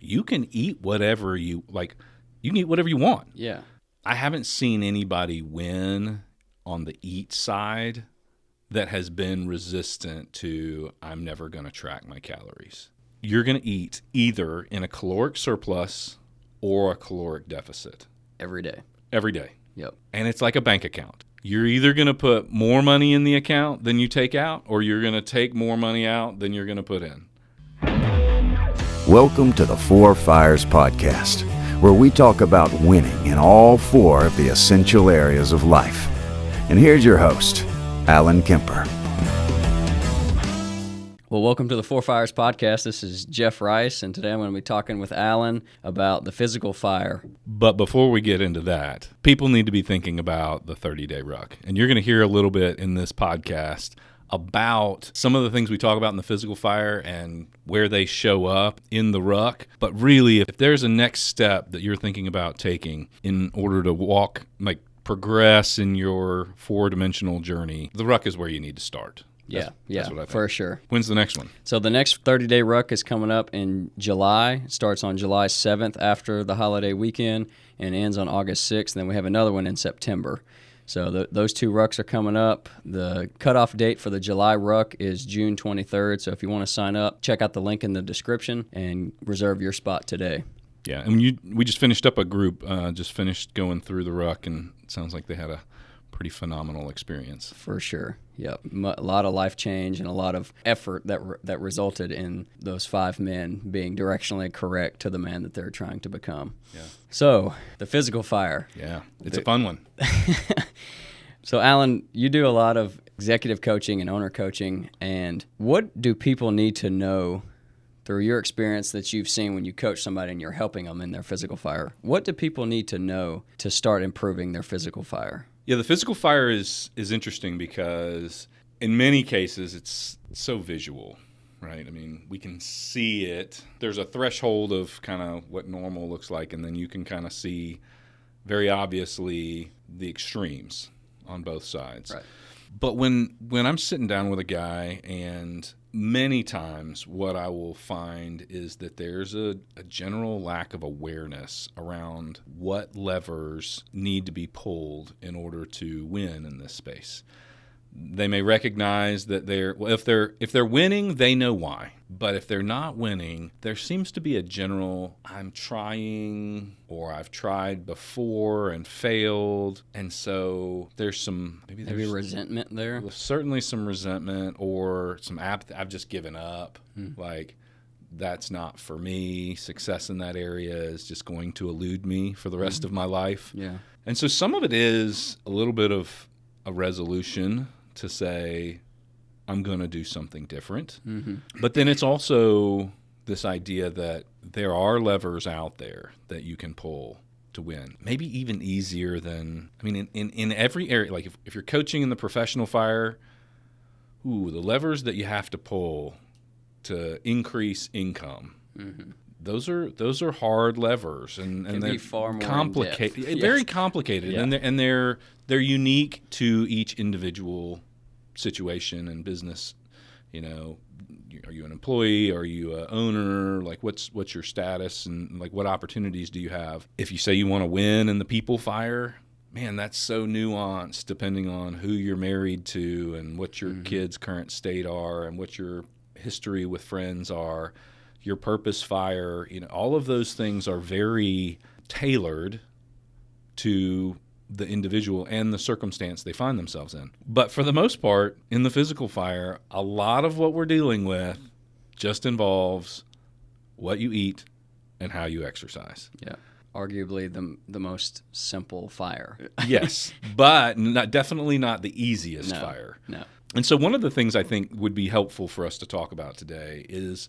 you can eat whatever you like. You can eat whatever you want. Yeah. I haven't seen anybody win on the eat side that has been resistant to, I'm never going to track my calories. You're going to eat either in a caloric surplus or a caloric deficit. Every day. Every day. Yep. And it's like a bank account. You're either going to put more money in the account than you take out, or you're going to take more money out than you're going to put in. Welcome to the Four Fires Podcast, where we talk about winning in all four of the essential areas of life. And here's your host, Alan Kemper. Well, welcome to the Four Fires Podcast. This is Jeff Rice, and today I'm going to be talking with Alan about the physical fire. But before we get into that, people need to be thinking about the 30-day ruck. And you're going to hear a little bit in this podcast about some of the things we talk about in the physical fire and where they show up in the ruck. But really, if there's a next step that you're thinking about taking in order to progress in your four-dimensional journey, the ruck is where you need to start. That's what I think. For sure. When's the next one? So the next 30-day ruck is coming up in July. It starts on July 7th after the holiday weekend and ends on August 6th. And then we have another one in September. So those two rucks are coming up. The cutoff date for the July ruck is June 23rd. So if you want to sign up, check out the link in the description and reserve your spot today. Yeah, and we just finished up a group, just finished going through the ruck, and it sounds like they had a pretty phenomenal experience. For sure. Yep. A lot of life change and a lot of effort that resulted in those 5 men being directionally correct to the man that they're trying to become. Yeah. So, the physical fire. Yeah, it's a fun one. So, Alan, you do a lot of executive coaching and owner coaching, and what do people need to know through your experience that you've seen when you coach somebody and you're helping them in their physical fire? What do people need to know to start improving their physical fire? Yeah, the physical fire is interesting because in many cases it's so visual, right? I mean, we can see it. There's a threshold of kind of what normal looks like, and then you can kind of see very obviously the extremes on both sides. Right. But when I'm sitting down with a guy, and many times what I will find is that there's a general lack of awareness around what levers need to be pulled in order to win in this space. They may recognize that if they're winning, they know why. But if they're not winning, there seems to be a general, I'm trying, or I've tried before and failed. And so there's maybe resentment there. Certainly some resentment or some apathy. I've just given up. Like, that's not for me. Success in that area is just going to elude me for the rest of my life. Yeah. And so some of it is a little bit of a resolution to say, I'm going to do something different. Mm-hmm. But then it's also this idea that there are levers out there that you can pull to win. Maybe even easier than, in every area, like if you're coaching in the professional fire, the levers that you have to pull to increase income. Mm-hmm. Those are hard levers, and they're be far more complicated, very complicated, yeah. and they're unique to each individual situation and business. You know, are you an employee? Are you an owner? Like, what's your status, and like what opportunities do you have? If you say you want to win in the people fire, man, that's so nuanced depending on who you're married to and what your kids' current state are and what your history with friends are. Your purpose fire, all of those things are very tailored to the individual and the circumstance they find themselves in. But for the most part, in the physical fire, a lot of what we're dealing with just involves what you eat and how you exercise. Yeah. Arguably the most simple fire. Yes, but definitely not the easiest fire. No. And so one of the things I think would be helpful for us to talk about today is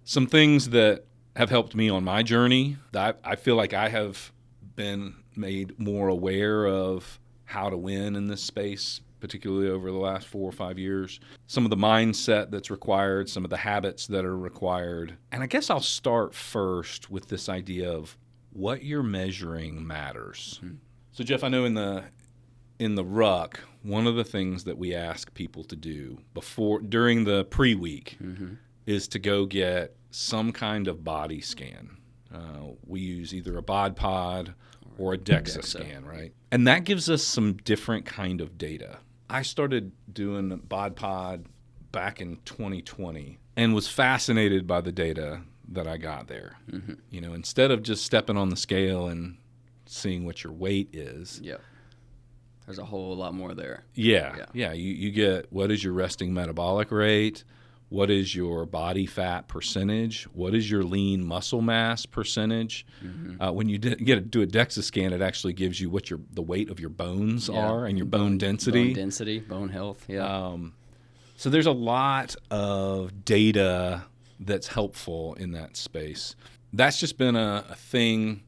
some things that have helped me on my journey. That I feel like I have been made more aware of how to win in this space, particularly over the last 4 or 5 years. Some of the mindset that's required, some of the habits that are required. And I guess I'll start first with this idea of what you're measuring matters. Mm-hmm. So Jeff, I know in the ruck, one of the things that we ask people to do during the pre-week is to go get some kind of body scan. We use either a bod pod or a DEXA scan, right? And that gives us some different kind of data. I started doing bod pod back in 2020 and was fascinated by the data that I got there. You know, instead of just stepping on the scale and seeing what your weight is. Yep. There's a whole lot more there. Yeah. You get what is your resting metabolic rate, what is your body fat percentage, what is your lean muscle mass percentage. When you do a DEXA scan, it actually gives you what the weight of your bones are and your bone density. Bone density, bone health. Yeah. So there's a lot of data that's helpful in that space. That's just been a thing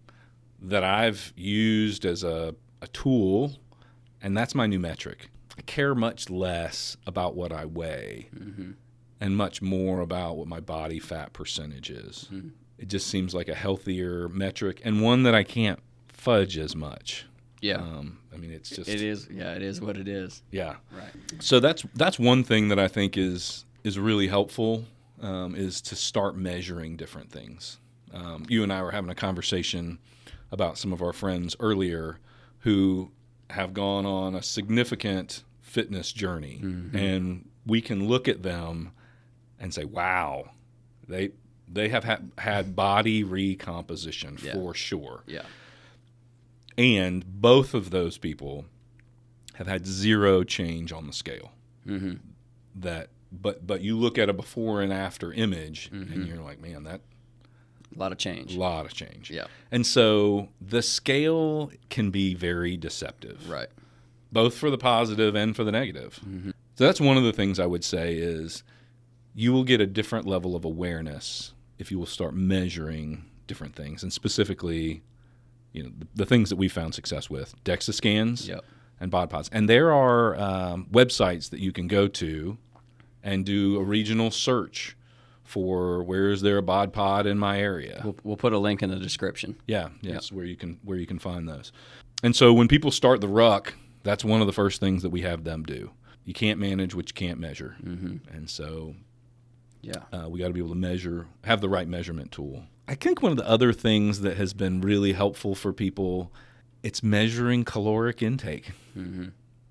that I've used as a tool, and that's my new metric. I care much less about what I weigh and much more about what my body fat percentage is. It just seems like a healthier metric and one that I can't fudge as much. Yeah. I mean, it's just... It is. Yeah, it is what it is. Yeah. Right. So that's one thing that I think is really helpful, is to start measuring different things. You and I were having a conversation about some of our friends earlier who have gone on a significant fitness journey, and we can look at them and say, wow, they have had body recomposition for sure. Yeah. And both of those people have had zero change on the scale. But you look at a before and after image, and you're like, man, that a lot of change. Yeah. And so the scale can be very deceptive. Right. Both for the positive and for the negative. So that's one of the things I would say is you will get a different level of awareness if you will start measuring different things, and specifically, you know, the things that we found success with, DEXA scans and bod pods. And there are websites that you can go to and do a regional search for where is there a bod pod in my area. We'll put a link in the description. Yes, where you can find those. And so when people start the ruck, that's one of the first things that we have them do. You can't manage what you can't measure, and so we got to be able to have the right measurement tool. I think one of the other things that has been really helpful for people, it's measuring caloric intake.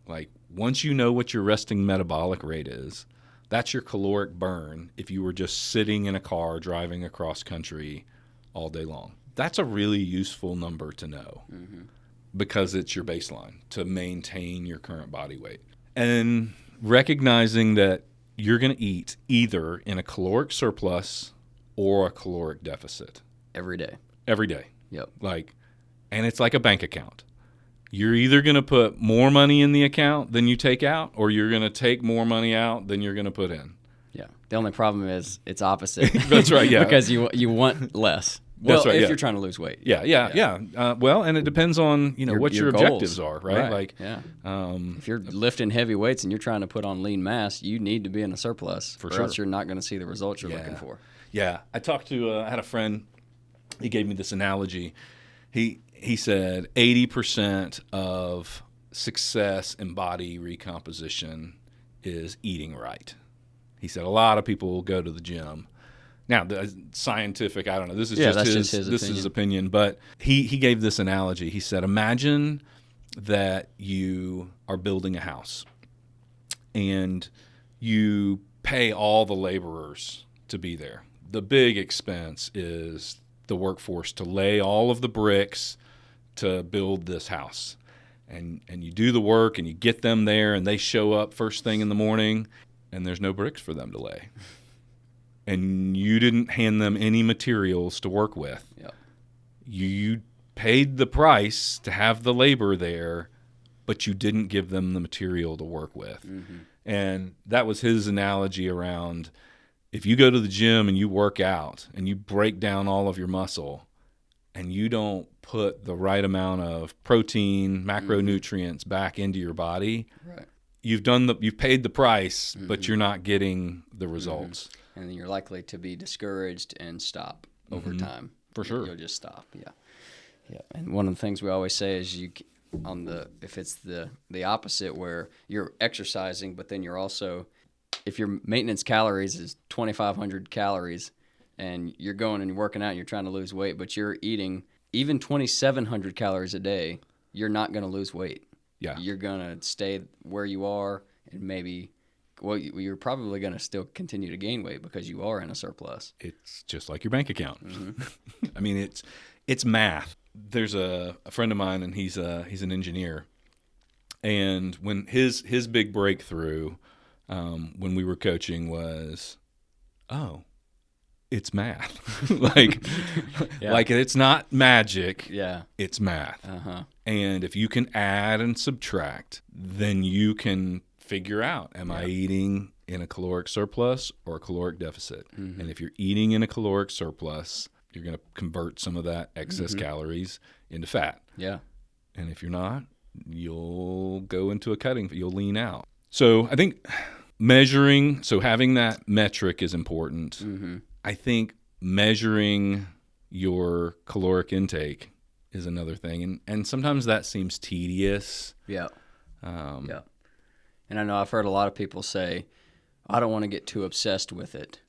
Like once you know what your resting metabolic rate is, that's your caloric burn if you were just sitting in a car driving across country all day long. That's a really useful number to know because it's your baseline to maintain your current body weight. And recognizing that you're going to eat either in a caloric surplus or a caloric deficit. Every day. Yep. And it's like a bank account. You're either going to put more money in the account than you take out, or you're going to take more money out than you're going to put in. Yeah. The only problem is it's opposite. That's right, yeah. Because you want less. That's right, if you're trying to lose weight. Yeah. Well, and it depends on, what your goals. objectives are, right? If you're lifting heavy weights and you're trying to put on lean mass, you need to be in a surplus, or else you're not going to see the results you're looking for. Yeah. I had a friend, he gave me this analogy. He said 80% of success in body recomposition is eating right. He said a lot of people go to the gym. Now, the scientific, I don't know. This is just his opinion. But he gave this analogy. He said, imagine that you are building a house and you pay all the laborers to be there. The big expense is the workforce to lay all of the bricks to build this house. And you do the work and you get them there and they show up first thing in the morning and there's no bricks for them to lay. And you didn't hand them any materials to work with. Yep. You paid the price to have the labor there, but you didn't give them the material to work with. And that was his analogy around if you go to the gym and you work out and you break down all of your muscle and you don't put the right amount of protein, macronutrients back into your body, you've paid the price, but you're not getting the results. And then you're likely to be discouraged and stop over time. For sure. You'll just stop. Yeah. And one of the things we always say is if it's the opposite where you're exercising, but then you're also, if your maintenance calories is 2,500 calories, and you're going and you're working out and you're trying to lose weight, but you're eating even 2,700 calories a day, you're not going to lose weight. Yeah. You're going to stay where you are, and maybe, well, you're probably going to still continue to gain weight because you are in a surplus. It's just like your bank account. Mm-hmm. I mean, it's math. There's a friend of mine, and he's an engineer, and when his big breakthrough when we were coaching was, oh, it's math. like Yeah. like it's not magic. Yeah. It's math. Uh-huh. And if you can add and subtract, then you can figure out, am I eating in a caloric surplus or a caloric deficit? Mm-hmm. And if you're eating in a caloric surplus, you're going to convert some of that excess calories into fat. Yeah. And if you're not, you'll go into you'll lean out. So I think having that metric is important. Mm-hmm. I think measuring your caloric intake is another thing. And sometimes that seems tedious. Yeah. Yeah. And I know I've heard a lot of people say, I don't want to get too obsessed with it.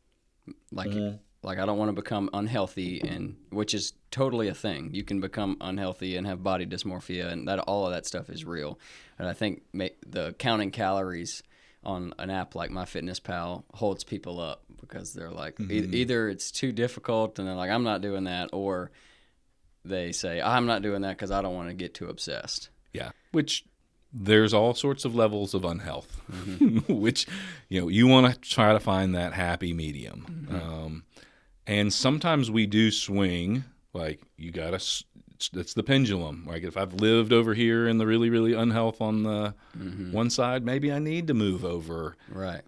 Like I don't want to become unhealthy, and which is totally a thing. You can become unhealthy and have body dysmorphia, and that all of that stuff is real. And I think the counting calories on an app like MyFitnessPal holds people up because they're like, either it's too difficult and they're like, I'm not doing that, or they say, I'm not doing that because I don't want to get too obsessed. Yeah. Which there's all sorts of levels of unhealth, which, you want to try to find that happy medium. And sometimes we do swing, like it's the pendulum. Like if I've lived over here in the really, really unhealth on the one side, maybe I need to move over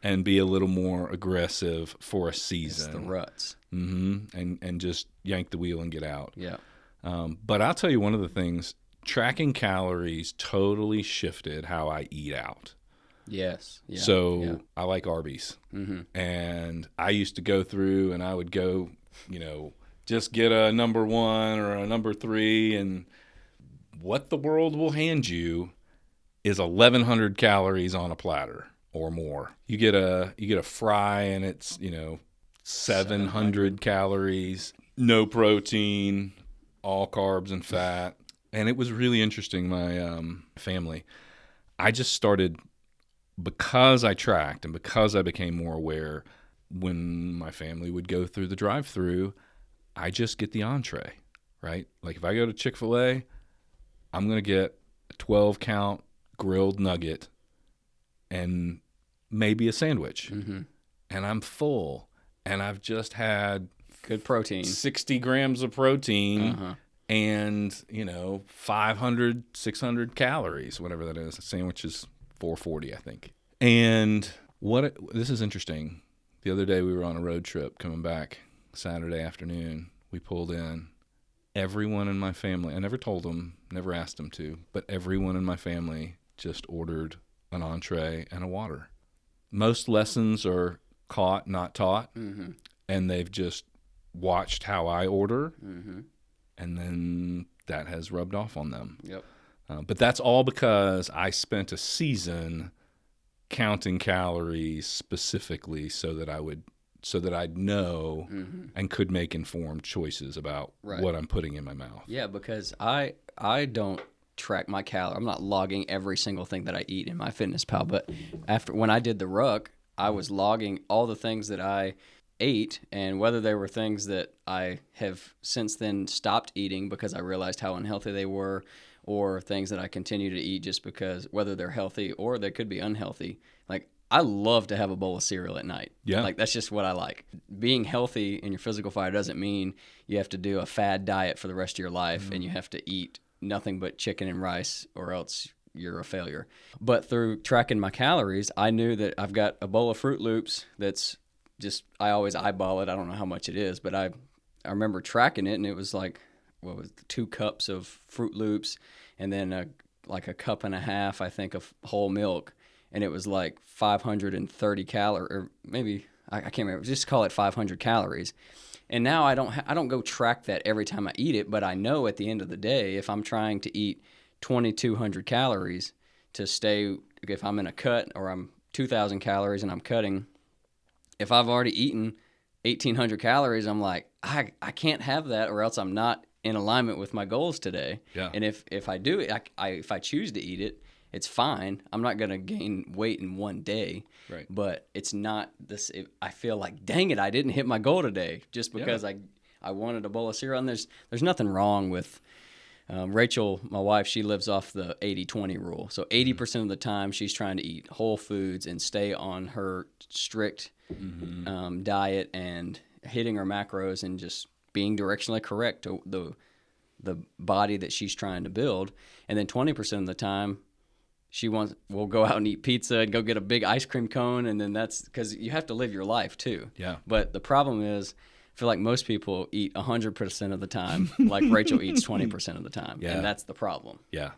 and be a little more aggressive for a season. It's the ruts. And just yank the wheel and get out. Yeah. But I'll tell you one of the things, tracking calories totally shifted how I eat out. Yes. Yeah. So I like Arby's. And I used to go through and I would go, just get a number 1 or a number 3. And what the world will hand you is 1,100 calories on a platter or more. You get a fry and it's, 700 calories, no protein, all carbs and fat. And it was really interesting. My family, I just started, because I tracked and because I became more aware, when my family would go through the drive-thru, I just get the entree, right? Like if I go to Chick-fil-A, I'm going to get a 12-count grilled nugget and maybe a sandwich. And I'm full. And I've just had good protein, 60 grams of protein and, 500, 600 calories, whatever that is. A sandwich is 440, I think. And this is interesting. The other day we were on a road trip coming back Saturday afternoon. We pulled in. Everyone in my family, I never told them, never asked them to, but everyone in my family just ordered an entree and a water. Most lessons are caught, not taught, and they've just watched how I order, and then that has rubbed off on them. Yep. But that's all because I spent a season counting calories specifically so that I'd know and could make informed choices about what I'm putting in my mouth. Yeah, because I don't track my calories. I'm not logging every single thing that I eat in MyFitnessPal, but when I did the ruck, I was logging all the things that I ate, and whether they were things that I have since then stopped eating because I realized how unhealthy they were, or things that I continue to eat just because whether they're healthy or they could be unhealthy. Like, I love to have a bowl of cereal at night. Yeah. Like, that's just what I like. Being healthy in your physical fire doesn't mean you have to do a fad diet for the rest of your life and you have to eat nothing but chicken and rice or else you're a failure. But through tracking my calories, I knew that I've got a bowl of Fruit Loops that's just, I always eyeball it. I don't know how much it is, but I remember tracking it, and it was like, 2 cups of Fruit Loops and then a cup and a half, I think, of whole milk. And it was like 530 calories, or maybe, I can't remember, just call it 500 calories. And now I don't go track that every time I eat it, but I know at the end of the day, if I'm trying to eat 2,200 calories to stay, if I'm in a cut or I'm 2,000 calories and I'm cutting, if I've already eaten 1,800 calories, I'm like, I can't have that, or else I'm not in alignment with my goals today. Yeah. And if I do it, if I choose to eat it, it's fine. I'm not going to gain weight in one day. Right. But it's not this. I feel like, dang it, I didn't hit my goal today just because I wanted a bowl of cereal. And there's nothing wrong with Rachel, my wife. She lives off the 80-20 rule. So 80% of the time she's trying to eat whole foods and stay on her strict diet and hitting her macros and just being directionally correct to the body that she's trying to build. And then 20% of the time we'll go out and eat pizza and go get a big ice cream cone, and then that's because you have to live your life too. Yeah. But the problem is, I feel like most people eat 100% of the time, like Rachel eats 20% of the time, and that's the problem. Yeah.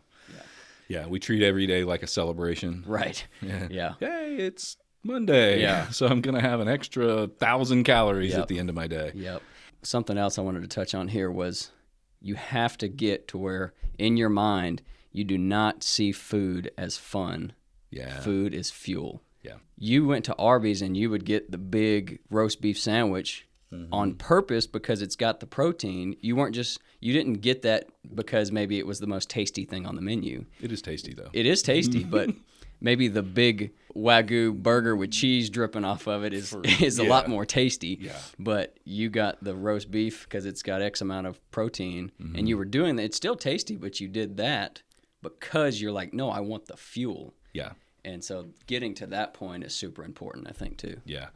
We treat every day like a celebration. Right. Yeah. Hey, it's Monday. Yeah. So I'm gonna have an extra 1,000 calories at the end of my day. Yep. Something else I wanted to touch on here was you have to get to where in your mind you do not see food as fun. Yeah. Food is fuel. Yeah. You went to Arby's and you would get the big roast beef sandwich on purpose because it's got the protein. You didn't get that because maybe it was the most tasty thing on the menu. It is tasty though. It is tasty, but maybe the big Wagyu burger with cheese dripping off of it is a lot more tasty. Yeah. But you got the roast beef because it's got X amount of protein, and you were doing that. It's still tasty, but you did that because you're like, no, I want the fuel. Yeah. And so getting to that point is super important, I think, too. Yeah.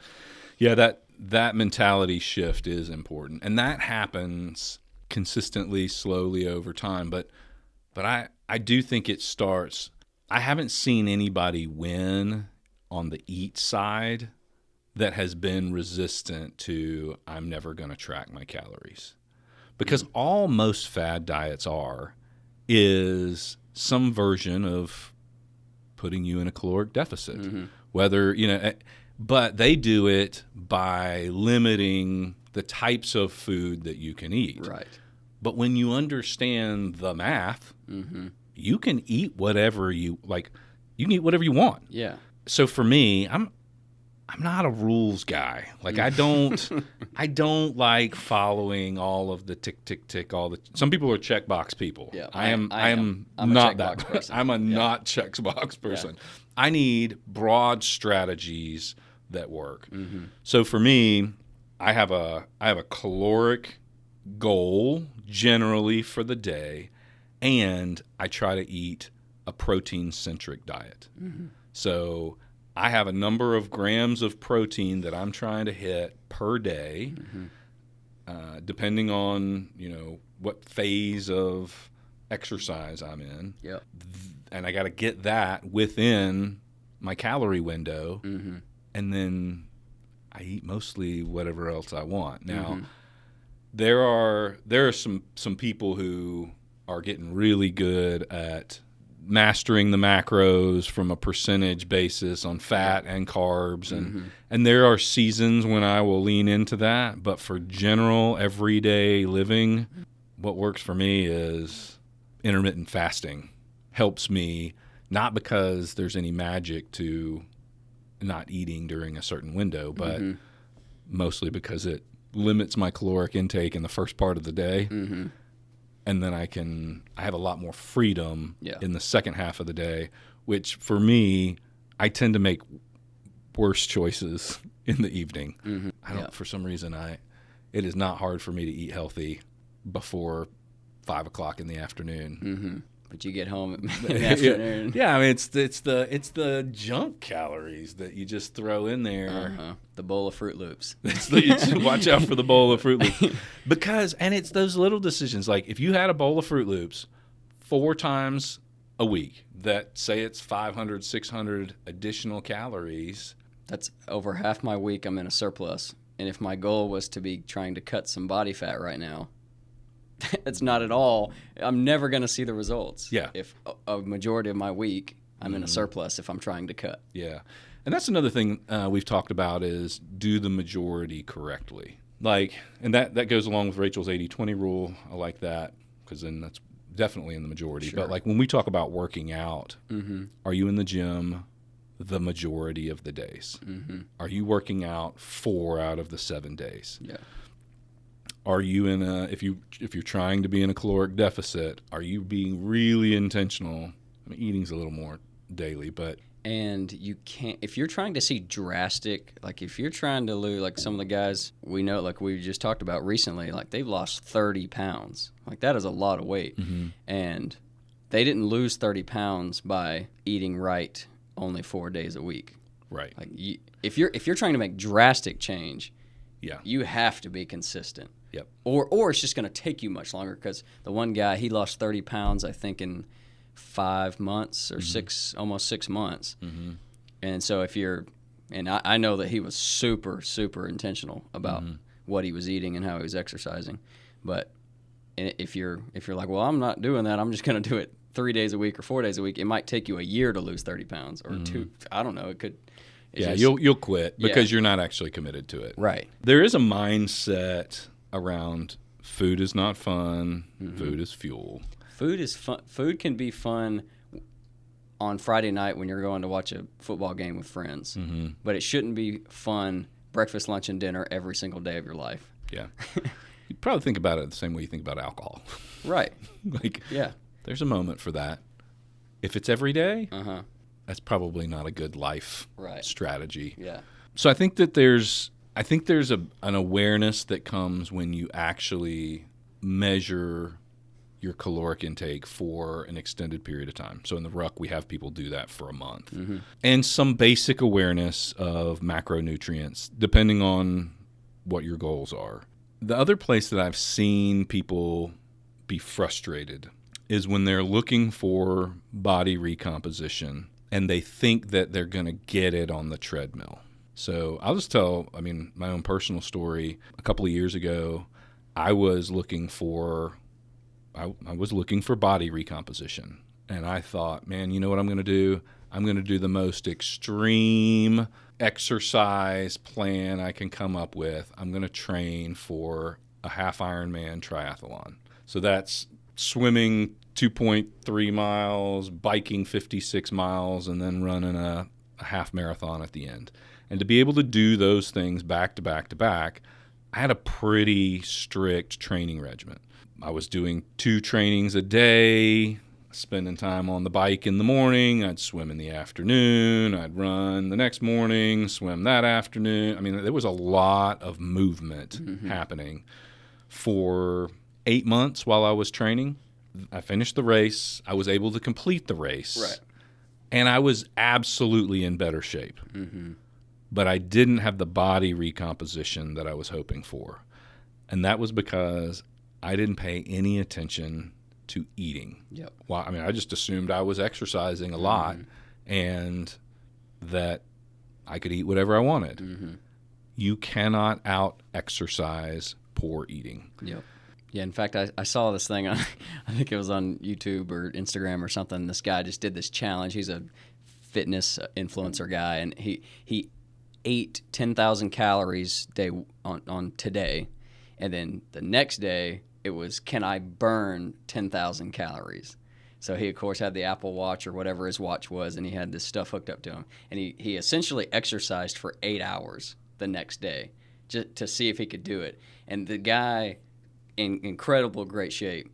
That mentality shift is important, and that happens consistently, slowly over time. But I do think it starts. I haven't seen anybody win on the eat side that has been resistant to I'm never going to track my calories, because all most fad diets is some version of putting you in a caloric deficit, whether, but they do it by limiting the types of food that you can eat. Right. But when you understand the math, you can eat whatever you like. You can eat whatever you want. Yeah. So for me, I'm not a rules guy. Like I don't like following all of the tick tick tick. Some people are checkbox people. Yeah, I am I'm not a that checkbox person. I'm a not checkbox person. Yeah. I need broad strategies that work. So for me, I have a caloric goal generally for the day, and I try to eat a protein-centric diet. So I have a number of grams of protein that I'm trying to hit per day, depending on what phase of exercise I'm in. Yep. And I got to get that within my calorie window, and then I eat mostly whatever else I want. Now, there are some people who are getting really good at mastering the macros from a percentage basis on fat and carbs, and there are seasons when I will lean into that. But for general everyday living, what works for me is intermittent fasting. Helps me, not because there's any magic to not eating during a certain window, but mostly because it limits my caloric intake in the first part of the day. And then I have a lot more freedom in the second half of the day, which for me, I tend to make worse choices in the evening. For some reason, it is not hard for me to eat healthy before 5 o'clock in the afternoon. But you get home in the afternoon. Yeah, I mean it's the junk calories that you just throw in there. The bowl of Fruit Loops. Watch out for the bowl of Fruit Loops, and it's those little decisions. Like if you had a bowl of Fruit Loops 4 times a week, that say it's 500, 600 additional calories. That's over half my week. I'm in a surplus, and if my goal was to be trying to cut some body fat right now, that's not at all. I'm never going to see the results. Yeah. If a majority of my week I'm in a surplus if I'm trying to cut. Yeah. And that's another thing we've talked about is do the majority correctly. And that goes along with Rachel's 80-20 rule. I like that because then that's definitely in the majority. Sure. But when we talk about working out, are you in the gym the majority of the days? Mm-hmm. Are you working out 4 out of the 7 days? Yeah. Are you in a if you're trying to be in a caloric deficit, are you being really intentional? I mean, eating's a little more daily, but And you can't, if you're trying to see drastic, like if you're trying to lose, like some of the guys we know, like we just talked about recently, like they've lost 30 pounds. Like that is a lot of weight. Mm-hmm. And they didn't lose 30 pounds by eating right only 4 days a week. right. Like if you're trying to make drastic change, Yeah. you have to be consistent. Yep. Or it's just going to take you much longer, because the one guy, he lost 30 pounds, I think, in 5 months or almost 6 months. Mm-hmm. And so I know that he was super, super intentional about what he was eating and how he was exercising. But if you're like, well, I'm not doing that, I'm just going to do it 3 days a week or 4 days a week, it might take you a year to lose 30 pounds or 2. I don't know. It could. Yeah, you'll quit because you're not actually committed to it. Right. There is a mindset around food is not fun, food is fuel. Food is fun. Food can be fun on Friday night when you're going to watch a football game with friends, but it shouldn't be fun breakfast, lunch, and dinner every single day of your life. Yeah. You probably think about it the same way you think about alcohol. Right. Like, Yeah. there's a moment for that. If it's every day, Uh-huh. that's probably not a good life Right. strategy. Yeah. So I think that there's an awareness that comes when you actually measure your caloric intake for an extended period of time. So in the ruck, we have people do that for a month. And some basic awareness of macronutrients, depending on what your goals are. The other place that I've seen people be frustrated is when they're looking for body recomposition and they think that they're going to get it on the treadmill. So I'll just tell, my own personal story. A couple of years ago, I was looking for body recomposition. And I thought, man, you know what I'm going to do? I'm going to do the most extreme exercise plan I can come up with. I'm going to train for a half Ironman triathlon. So that's swimming 2.3 miles, biking 56 miles, and then running a half marathon at the end. And to be able to do those things back to back to back, I had a pretty strict training regimen. I was doing 2 trainings a day, spending time on the bike in the morning. I'd swim in the afternoon. I'd run the next morning, swim that afternoon. There was a lot of movement happening for 8 months while I was training. I finished the race. I was able to complete the race. Right. And I was absolutely in better shape. But I didn't have the body recomposition that I was hoping for. And that was because I didn't pay any attention to eating. Yep. Well, I just assumed I was exercising a lot and that I could eat whatever I wanted. You cannot out-exercise poor eating. Yep. Yeah, in fact, I saw this thing on, I think it was on YouTube or Instagram or something. This guy just did this challenge. He's a fitness influencer guy, and he ate 10,000 calories on today, and then the next day it was, can I burn 10,000 calories? So he, of course, had the Apple Watch or whatever his watch was, and he had this stuff hooked up to him. And he essentially exercised for 8 hours the next day just to see if he could do it. And the guy, in incredible great shape,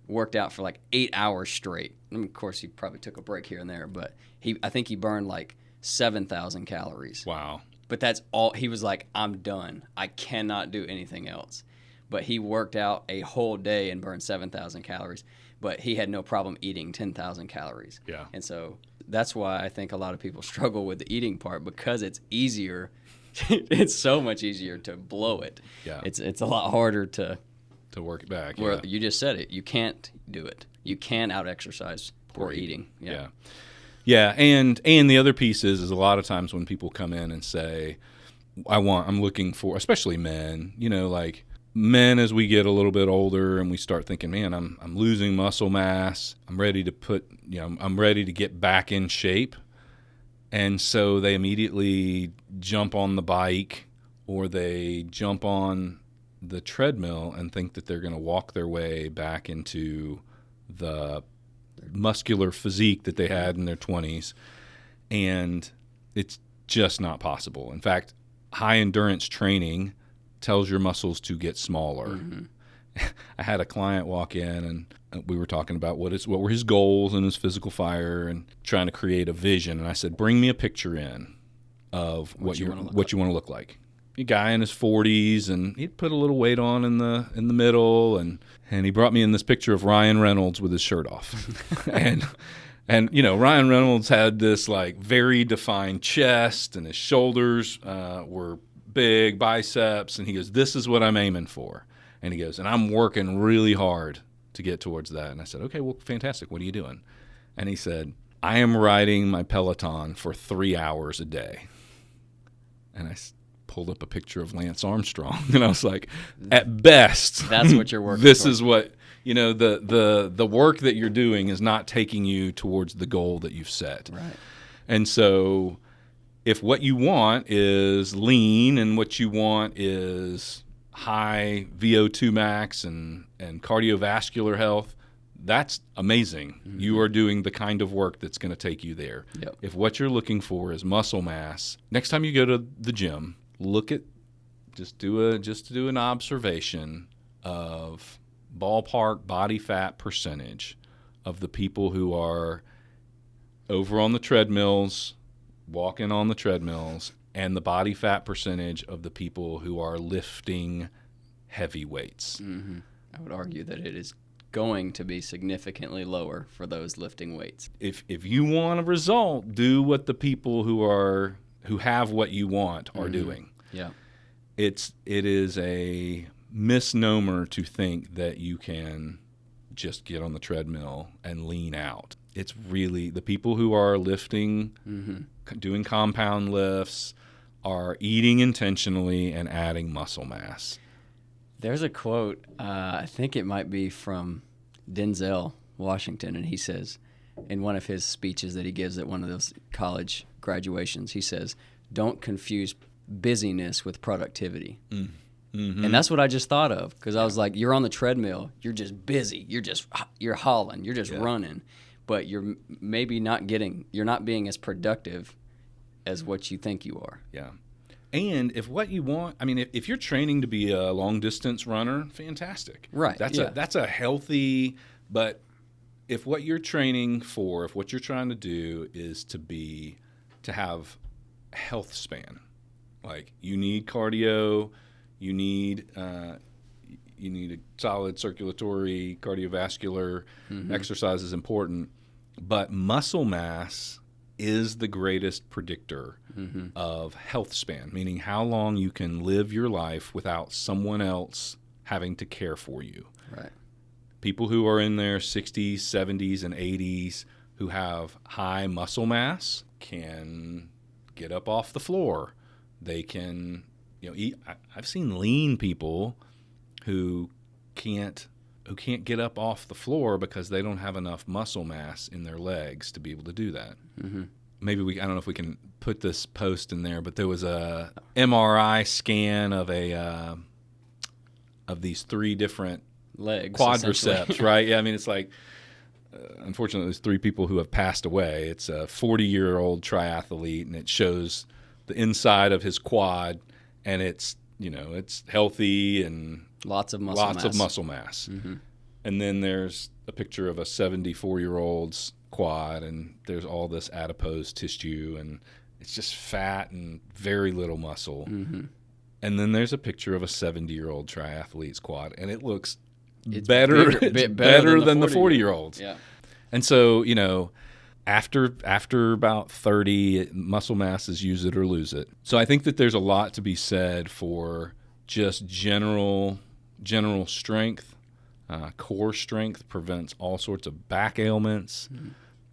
worked out for like 8 hours straight. And of course, he probably took a break here and there, but I think he burned like 7,000 calories. Wow. But that's all. He was like, I'm done. I cannot do anything else. But he worked out a whole day and burned 7,000 calories. But he had no problem eating 10,000 calories. Yeah. And so that's why I think a lot of people struggle with the eating part, because it's easier. It's so much easier to blow it. Yeah. It's a lot harder to work it back. where Yeah. you just said it. You can't do it. You can out-exercise poor eating. Yeah. Yeah, and the other piece is a lot of times when people come in and say, I'm looking for, especially men, like men as we get a little bit older and we start thinking, man, I'm losing muscle mass. I'm ready to get back in shape. And so they immediately jump on the bike or they jump on the treadmill and think that they're going to walk their way back into the muscular physique that they had in their 20s. And It's just not possible. In fact, high endurance training tells your muscles to get smaller. I had a client walk in, and we were talking about what were his goals in his physical fire and trying to create a vision. And I said, bring me a picture in of what you want to look like. A guy in his 40s, and he'd put a little weight on in the middle, and he brought me in this picture of Ryan Reynolds with his shirt off. and you know, Ryan Reynolds had this like very defined chest, and his shoulders were big, biceps, and he goes, this is what I'm aiming for. And he goes, and I'm working really hard to get towards that. And I said, okay, well, fantastic. What are you doing? And he said, I am riding my Peloton for 3 hours a day. And I pulled up a picture of Lance Armstrong, and I was like, at best, that's what you're working this for. is what, you know, the work that you're doing is not taking you towards the goal that you've set. Right. And so if what you want is lean and what you want is high VO2 max and cardiovascular health, that's amazing. You are doing the kind of work that's going to take you there. Yep. If what you're looking for is muscle mass, next time you go to the gym, look at just do an observation of ballpark body fat percentage of the people who are over on the treadmills, walking on the treadmills, and the body fat percentage of the people who are lifting heavy weights. I would argue that it is going to be significantly lower for those lifting weights. If you want a result, do what the people who have what you want are doing. Yeah. It is a misnomer to think that you can just get on the treadmill and lean out. It's really the people who are lifting, doing compound lifts, are eating intentionally and adding muscle mass. There's a quote, I think it might be from Denzel Washington, and he says, in one of his speeches that he gives at one of those college graduations, he says, don't confuse busyness with productivity. And that's what I just thought of, because I was like, you're on the treadmill, you're just busy, you're hauling, you're just running, but you're maybe you're not being as productive as what you think you are. Yeah. And if what you want, I mean, if you're training to be a long distance runner, fantastic. Right. That's a healthy, but if what you're training for, if what you're trying to do is to have health span, like you need cardio, you need a solid circulatory, cardiovascular exercise is important, but muscle mass is the greatest predictor of health span, meaning how long you can live your life without someone else having to care for you. Right. People who are in their 60s, 70s, and 80s who have high muscle mass can get up off the floor. They can, eat. I've seen lean people who can't get up off the floor because they don't have enough muscle mass in their legs to be able to do that. Maybe I don't know if we can put this post in there, but there was a MRI scan of these 3 different Legs, quadriceps, right? Yeah, I mean, it's like, unfortunately, there's 3 people who have passed away. It's a 40-year-old triathlete, and it shows the inside of his quad, and it's healthy and lots of muscle mass. And then there's a picture of a 74-year-old's quad, and there's all this adipose tissue, and it's just fat and very little muscle. And then there's a picture of a 70-year-old triathlete's quad, and it looks better than the 40-year-olds. Yeah. And so, after about 30, muscle mass is use it or lose it. So I think that there's a lot to be said for just general strength. Core strength prevents all sorts of back ailments.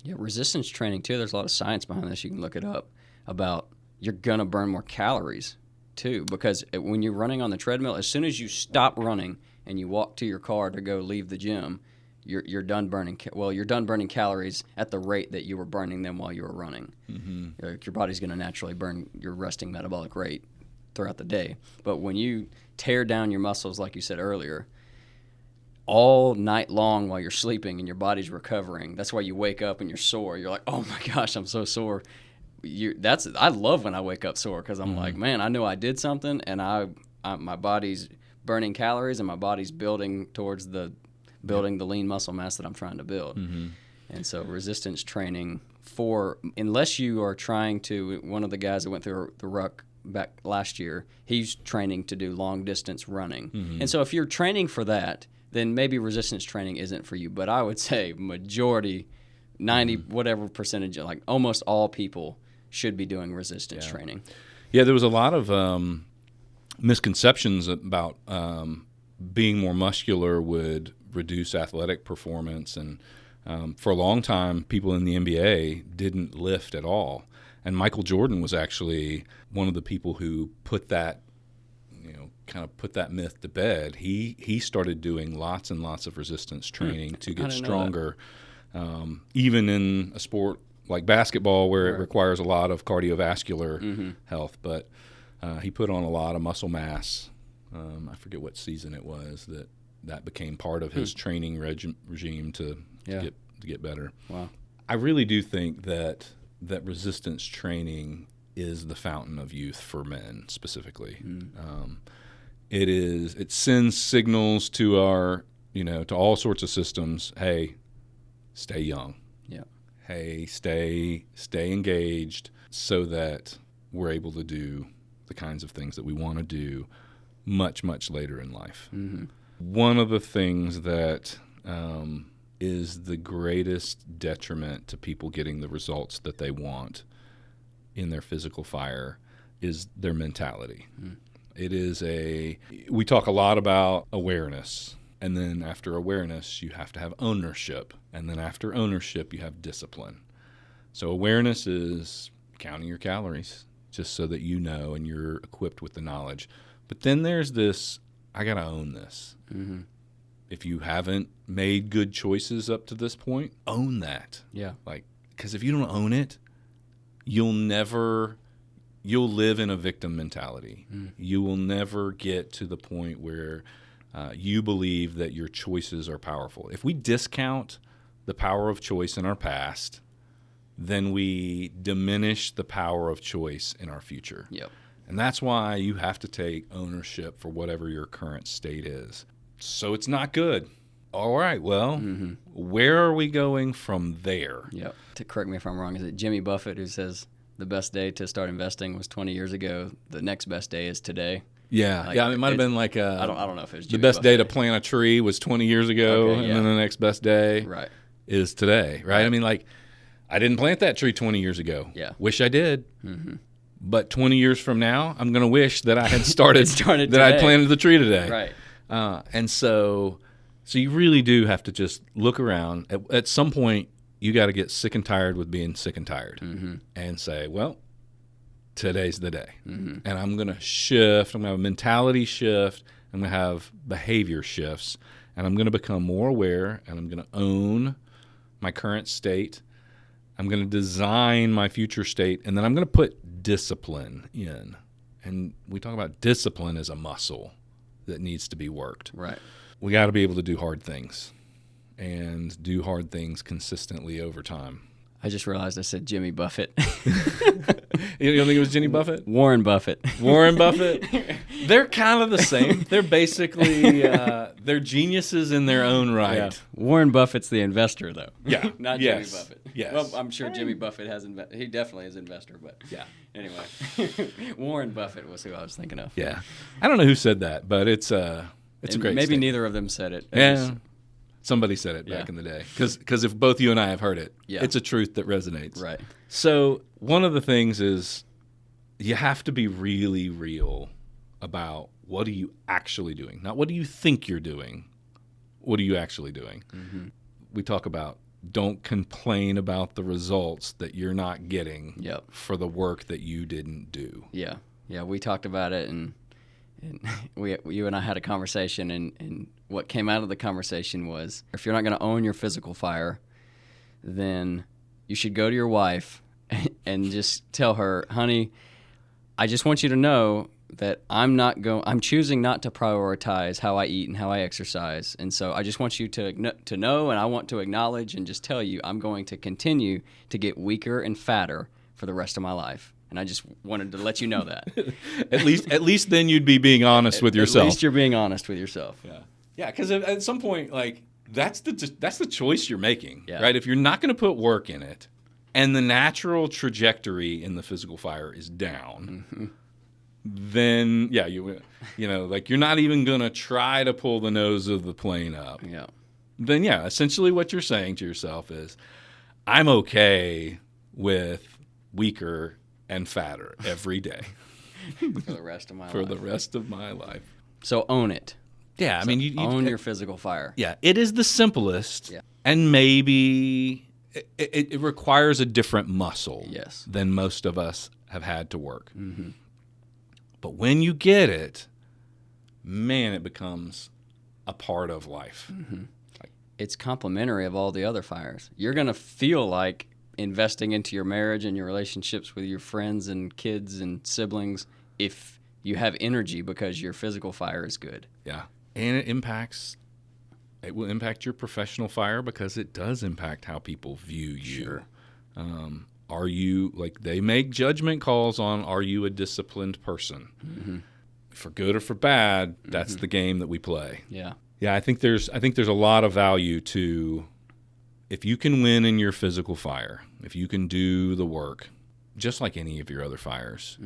Yeah, resistance training too. There's a lot of science behind this. You can look it up about you're gonna burn more calories too, because when you're running on the treadmill, as soon as you stop running and you walk to your car to go leave the gym, you're done burning. You're done burning calories at the rate that you were burning them while you were running. Your body's gonna naturally burn your resting metabolic rate throughout the day. But when you tear down your muscles, like you said earlier, all night long while you're sleeping and your body's recovering, that's why you wake up and you're sore. You're like, oh my gosh, I'm so sore. I love when I wake up sore because I'm like, man, I know I did something, and my body's burning calories and my body's building towards the lean muscle mass that I'm trying to build. And so resistance training unless you are trying to, one of the guys that went through the ruck back last year, he's training to do long distance running. And so if you're training for that, then maybe resistance training isn't for you. But I would say majority, 90 whatever percentage, like almost all people should be doing resistance training. Yeah, there was a lot of misconceptions about being more muscular would reduce athletic performance, and for a long time, people in the NBA didn't lift at all. And Michael Jordan was actually one of the people who put that, kind of put that myth to bed. He started doing lots and lots of resistance training to get stronger, even in a sport like basketball where it requires a lot of cardiovascular health. But he put on a lot of muscle mass. I forget what season it was that became part of his training regime to get better. Wow. I really do think that resistance training is the fountain of youth for men specifically. It sends signals to our, to all sorts of systems. Hey, stay young. Yeah. Hey, stay engaged, so that we're able to do the kinds of things that we want to do much, much later in life. One of the things that is the greatest detriment to people getting the results that they want in their physical fire is their mentality. We talk a lot about awareness, and then after awareness, you have to have ownership, and then after ownership, you have discipline. So awareness is counting your calories, just so that you know and you're equipped with the knowledge. But then there's this, I got to own this. If you haven't made good choices up to this point, own that. Yeah. Because if you don't own it, you'll live in a victim mentality. You will never get to the point where you believe that your choices are powerful. If we discount the power of choice in our past, then we diminish the power of choice in our future. Yep. And that's why you have to take ownership for whatever your current state is. So it's not good. All right, well, where are we going from there? Yep. To correct me if I'm wrong, is it Jimmy Buffett who says the best day to start investing was 20 years ago? The next best day is today. Yeah, it might have been like I don't know if it was Jimmy the best Buffett day to plant a tree was 20 years ago, and then the next best day is today, right? I mean, I didn't plant that tree 20 years ago. Yeah. Wish I did. But 20 years from now, I'm going to wish that I had started that I'd planted the tree today. Right. And so you really do have to just look around. At some point, you got to get sick and tired with being sick and tired and say, well, today's the day. And I'm going to shift. I'm going to have a mentality shift. I'm going to have behavior shifts. And I'm going to become more aware, and I'm going to own my current state. I'm going to design my future state, and then I'm going to put discipline in. And we talk about discipline as a muscle that needs to be worked. Right. We got to be able to do hard things and do hard things consistently over time. I just realized I said Jimmy Buffett. You don't think it was Jimmy Buffett? Warren Buffett. Warren Buffett. They're kind of the same. They're basically they're geniuses in their own right. Yeah. Warren Buffett's the investor, though. Yeah. Not Jimmy Buffett. Yes. Well, I'm sure Jimmy Buffett has he definitely is an investor, but anyway, Warren Buffett was who I was thinking of. Yeah. I don't know who said that, but it's a great maybe statement. neither of them said it. Yeah. Somebody said it back in the day. Because if both you and I have heard it, Yeah. it's a truth that resonates. Right. So one of the things is you have to be really real about what are you actually doing. Not what do you think you're doing. What are you actually doing? We talk about don't complain about the results that you're not getting for the work that you didn't do. Yeah. Yeah, we talked about it, and you and I had a conversation, and what came out of the conversation was if you're not going to own your physical fire, then you should go to your wife and just tell her, honey, I just want you to know that I'm choosing not to prioritize how I eat and how I exercise. And so I just want you to know, and I want to acknowledge and just tell you I'm going to continue to get weaker and fatter for the rest of my life. And I just wanted to let you know that. At least then you'd be being honest with yourself. At least you're being honest with yourself. Yeah, because at some point, like, that's the choice you're making, Yeah. right? If you're not going to put work in it, and the natural trajectory in the physical fire is down, then you know, like, you're not even going to try to pull the nose of the plane up. Yeah. Then essentially what you're saying to yourself is, I'm okay with weaker and fatter every day For the rest of my for life. the rest of my life. So own it. Yeah, I mean, you Own your physical fire. Yeah, it is the simplest, Yeah. and maybe it requires a different muscle Yes. than most of us have had to work. But when you get it, man, it becomes a part of life. It's complementary of all the other fires. You're going to feel like investing into your marriage and your relationships with your friends and kids and siblings if you have energy because your physical fire is good. Yeah, and it will impact your professional fire because it does impact how people view you. Sure. Are you, like, they make judgment calls on, are you a disciplined person? For good or for bad, that's the game that we play. Yeah. Yeah, I think there's a lot of value to, if you can win in your physical fire, if you can do the work, just like any of your other fires,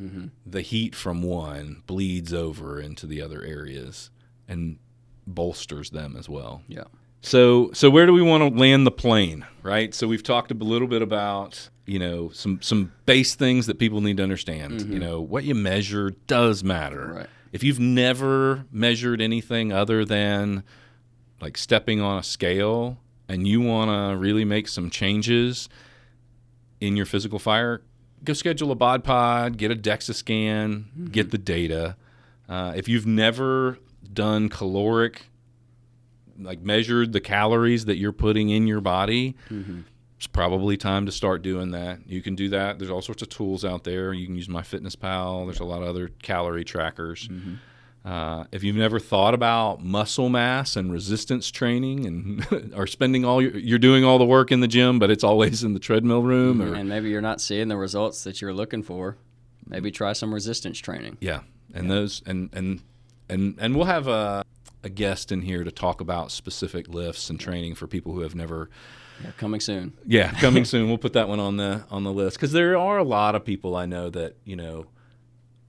the heat from one bleeds over into the other areas and bolsters them as well. Yeah. So where do we want to land the plane, right? So we've talked a little bit about, you know, some base things that people need to understand. You know, what you measure does matter. Right. If you've never measured anything other than like stepping on a scale and you want to really make some changes in your physical fire, go schedule a bod pod, get a DEXA scan, get the data. If you've never done caloric, like measured the calories that you're putting in your body, it's probably time to start doing that. You can do that. There's all sorts of tools out there. You can use MyFitnessPal. There's a lot of other calorie trackers. If you've never thought about muscle mass and resistance training and are spending you're doing all the work in the gym, but it's always in the treadmill room. And maybe you're not seeing the results that you're looking for. Maybe try some resistance training. Yeah. And those, and we'll have a guest in here to talk about specific lifts and training for people who have never. Yeah, coming soon. Yeah, coming soon. We'll put that one on the list because there are a lot of people I know that, you know,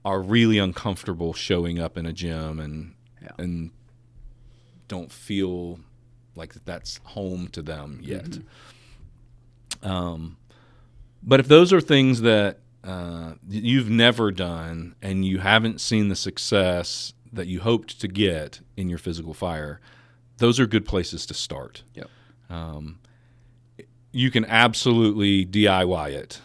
are really uncomfortable showing up in a gym and don't feel like that's home to them yet. But if those are things that you've never done and you haven't seen the success that you hoped to get in your physical fire, those are good places to start. Yep. You can absolutely DIY it.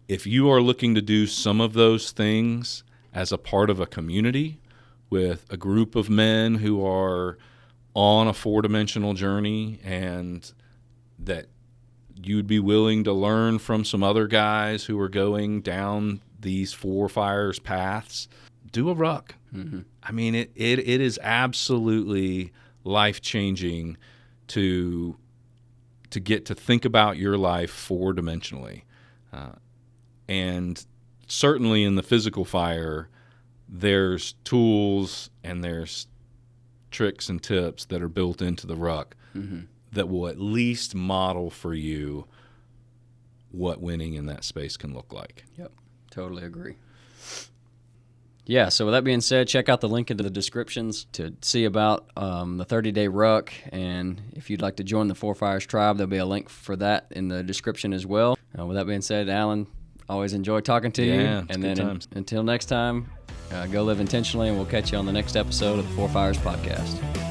If you are looking to do some of those things as a part of a community with a group of men who are on a 4-dimensional journey and that you'd be willing to learn from some other guys who are going down these 4 fires paths, do a ruck. I mean, it is absolutely life-changing to get to think about your life 4-dimensionally. And certainly in the physical fire, there's tools and there's tricks and tips that are built into the ruck that will at least model for you what winning in that space can look like. Yep, totally agree. Yeah, so with that being said, check out the link into the descriptions to see about the 30-day ruck. And if you'd like to join the 4 Fires Tribe, there'll be a link for that in the description as well. With that being said, Alan, always enjoy talking to you. Yeah, it's and good then times. Until next time, go live intentionally, and we'll catch you on the next episode of the 4 Fires Podcast.